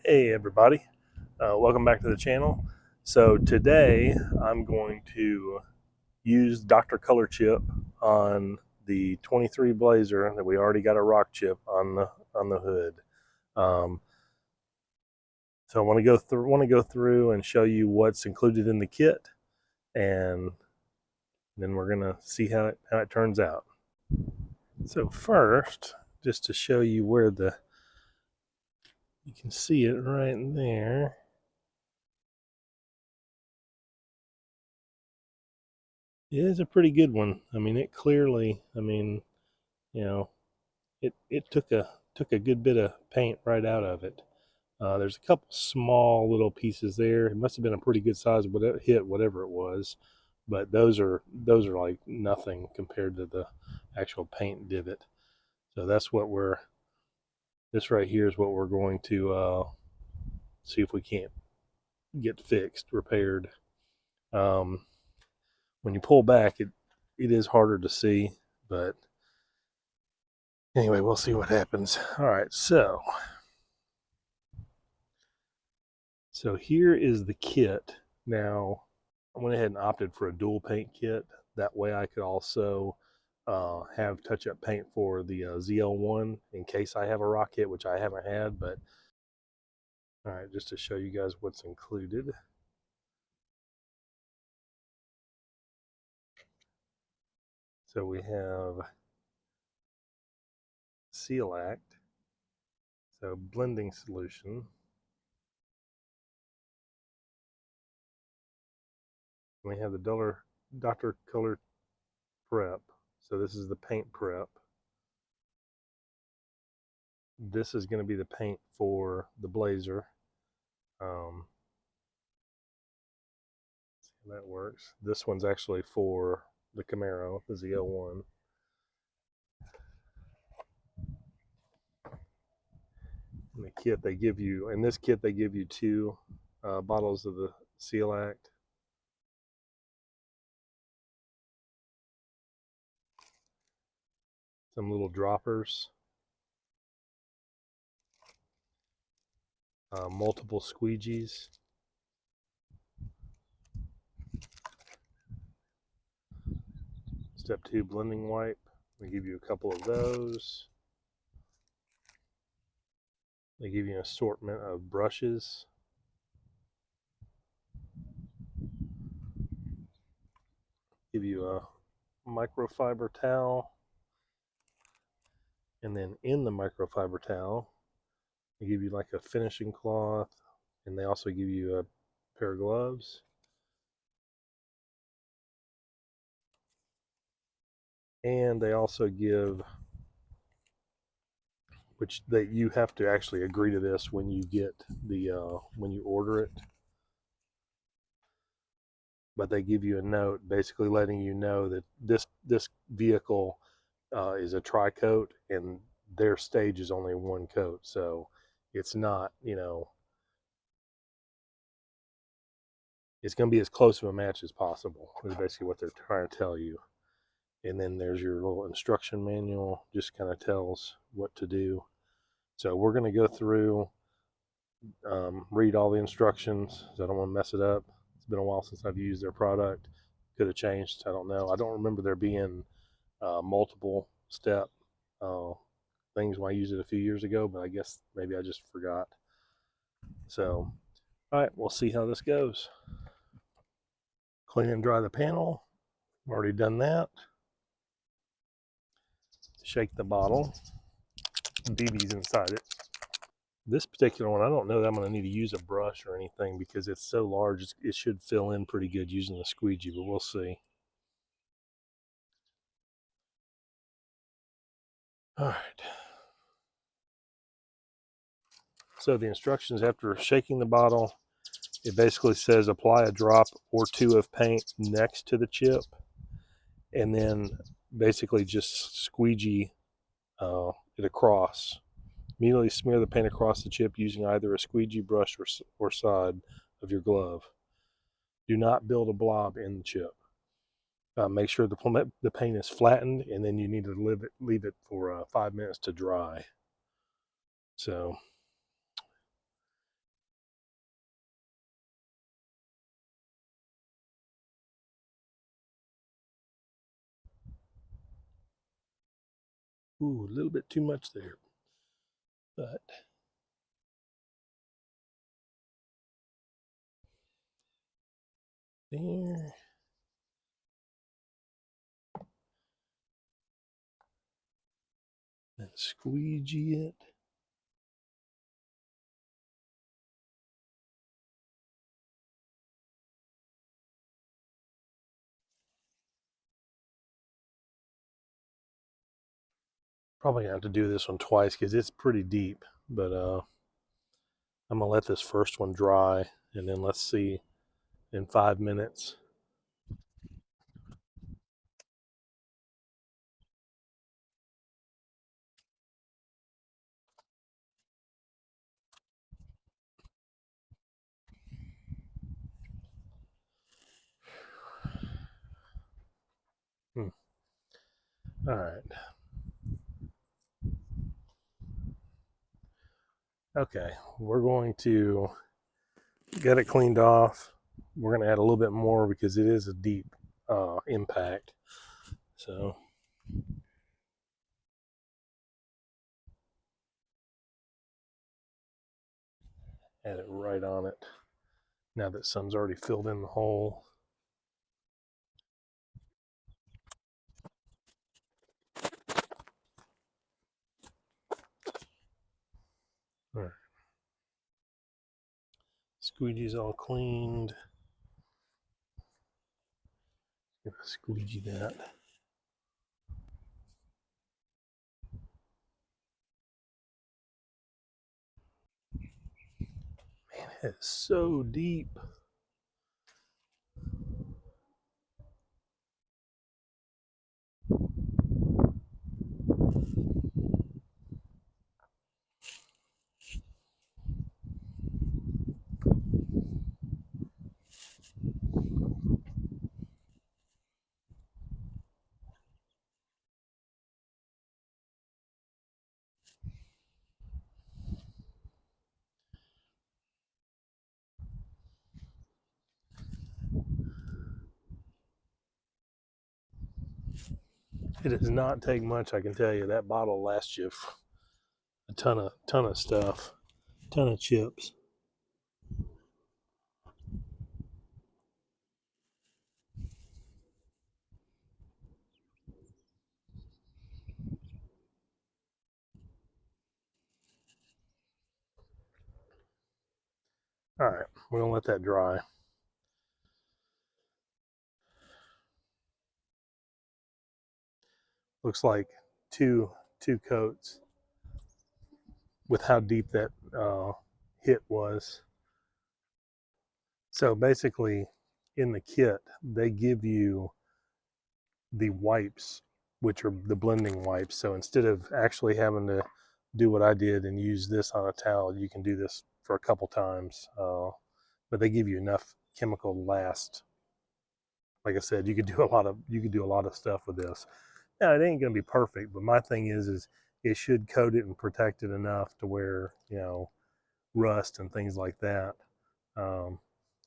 Hey everybody, welcome back to the channel. So today I'm going to use Dr. Colorchip on the 23 Blazer that we already got a rock chip on the hood. Um, so I want to go through and show you what's included in the kit, and then we're gonna see how it turns out. So first, just to show you where you can see it right there. It is a pretty good one. I mean, it clearly, you know, it took a good bit of paint right out of it. There's a couple small little pieces there. It must have been a pretty good size hit, whatever it was, but those are like nothing compared to the actual paint divot. So this right here is what we're going to see if we can't get fixed, repaired. Um, when you pull back, it is harder to see, but anyway, we'll see what happens. All right, so here is the kit. Now, I went ahead and opted for a dual paint kit. That way I could also have touch-up paint for the ZL1 in case I have a rock hit, which I haven't had. But all right, just to show you guys what's included. So we have Seal Act, so blending solution. We have the Dr. Color Prep. So this is the paint prep. This is going to be the paint for the Blazer. See how that works. This one's actually for the Camaro, the ZL1. In the kit they give you, in this kit they give you two bottles of the Seal Act. Some little droppers. Multiple squeegees. Step 2 blending wipe. They give you a couple of those. They give you an assortment of brushes. Give you a microfiber towel. And then in the microfiber towel, they give you like a finishing cloth, and they also give you a pair of gloves. And they also give, which you have to actually agree to this when you get when you order it. But they give you a note basically letting you know that this vehicle is a tri-coat, and their stage is only one coat, so it's not, it's going to be as close of a match as possible is basically what they're trying to tell you. And then there's your little instruction manual, just kind of tells what to do. So we're going to go through, read all the instructions, because I don't want to mess it up. It's been a while since I've used their product. Could have changed, I don't know. I don't remember there being multiple step things when I used it a few years ago, but I guess maybe I just forgot. So, all right, we'll see how this goes. Clean and dry the panel. I've already done that. Shake the bottle. BB's inside it. This particular one, I don't know that I'm going to need to use a brush or anything because it's so large. It should fill in pretty good using a squeegee, but we'll see. All right. So the instructions after shaking the bottle, it basically says apply a drop or two of paint next to the chip, and then basically just squeegee it across. Immediately smear the paint across the chip using either a squeegee brush or side of your glove. Do not build a blob in the chip. Make sure the paint is flattened, and then you need to leave it for 5 minutes to dry. So Ooh, a little bit too much there. But there. And squeegee it. Probably gonna have to do this one twice because it's pretty deep. But I'm gonna let this first one dry, and then let's see in 5 minutes. All right. Okay, we're going to get it cleaned off. We're going to add a little bit more because it is a deep impact. So add it right on it. Now that sun's already filled in the hole. All right. Squeegee's all cleaned. Squeegee that. Man, it's so deep. It does not take much, I can tell you. That bottle lasts you a ton of stuff, ton of chips. All right, we're gonna let that dry. Looks like two coats with how deep that hit was. So basically, in the kit, they give you the wipes, which are the blending wipes. So instead of actually having to do what I did and use this on a towel, you can do this for a couple times. But they give you enough chemical to last. Like I said, you could do a lot of stuff with this. Now it ain't gonna be perfect, but my thing is it should coat it and protect it enough to where rust and things like that. Um,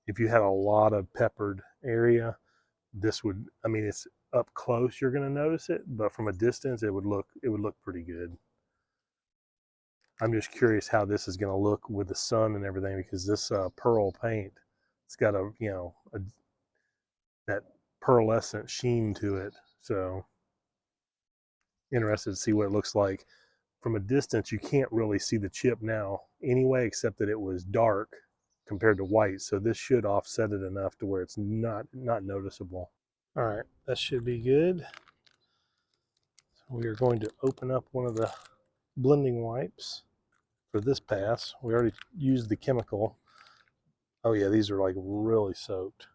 if you had a lot of peppered area, this would, I mean, it's up close you're going to notice it, but from a distance it would look pretty good. I'm just curious how this is going to look with the sun and everything because this pearl paint, it's got that pearlescent sheen to it. So interested to see what it looks like. From a distance you can't really see the chip now anyway, except that it was dark compared to white, so this should offset it enough to where it's not noticeable. All right, that should be good. So we are going to open up one of the blending wipes for this pass. We already used the chemical. Oh yeah, these are like really soaked.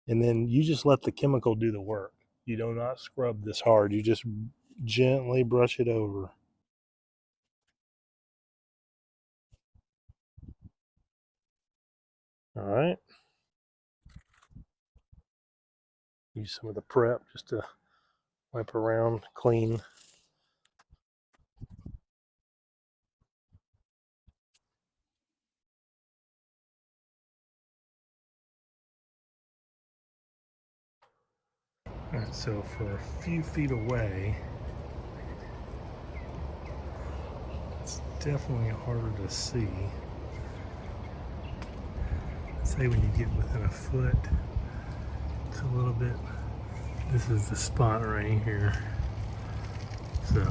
And then you just let the chemical do the work. You do not scrub this hard. You just gently brush it over. All right. Use some of the prep just to wipe around, clean. All right, so for a few feet away, it's definitely harder to see. Say when you get within a foot, it's a little bit, this is the spot right here. So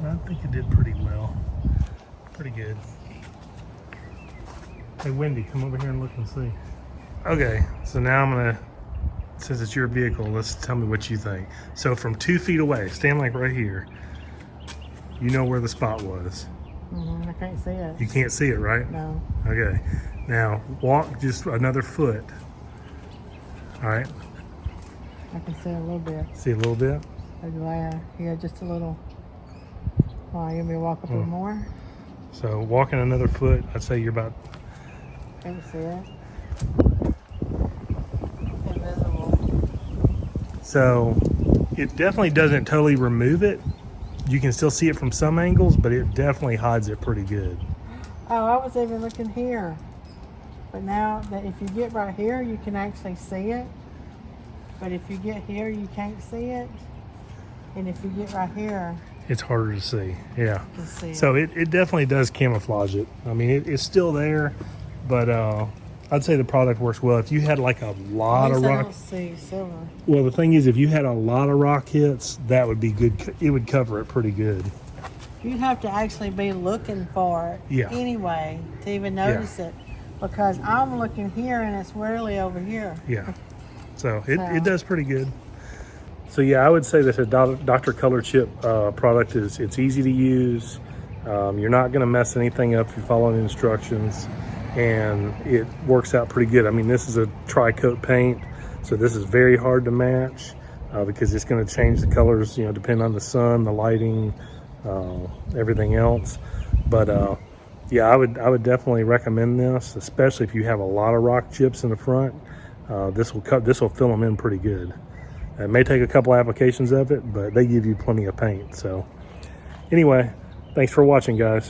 I think it did pretty well. Pretty good. Hey Wendy, come over here and look and see. Okay, so now I'm gonna, since it's your vehicle, let's tell me what you think. So from 2 feet away, stand like right here, you know where the spot was. I can't see it. You can't see it, right? No. Okay, now walk just another foot. All right. I can see a little bit. See a little bit? Yeah, just a little. Oh, you want me to walk up a little more? So walking another foot, I'd say you're about. Can't see it. Invisible. So it definitely doesn't totally remove it. You can still see it from some angles, but it definitely hides it pretty good. Oh, I was even looking here. But now that if you get right here, you can actually see it. But if you get here, you can't see it. And if you get right here, it's harder to see. Yeah. you can see it. So it definitely does camouflage it. I mean, it's still there, but I'd say the product works well. If you had like a lot of I rock, don't see silver. well, the thing is, if you had a lot of rock hits, that would be good. It would cover it pretty good. You'd have to actually be looking for it anyway to even notice it, because I'm looking here and it's rarely over here. Yeah. So it does pretty good. So yeah, I would say that the Dr. Colorchip product it's easy to use. You're not going to mess anything up if you follow the instructions, and it works out pretty good. I mean, this is a tri-coat paint, so this is very hard to match because it's going to change the colors, you know, depending on the sun, the lighting, everything else. But yeah, I would definitely recommend this, especially if you have a lot of rock chips in the front. This will fill them in pretty good. It may take a couple applications of it, but they give you plenty of paint. So anyway, thanks for watching, guys.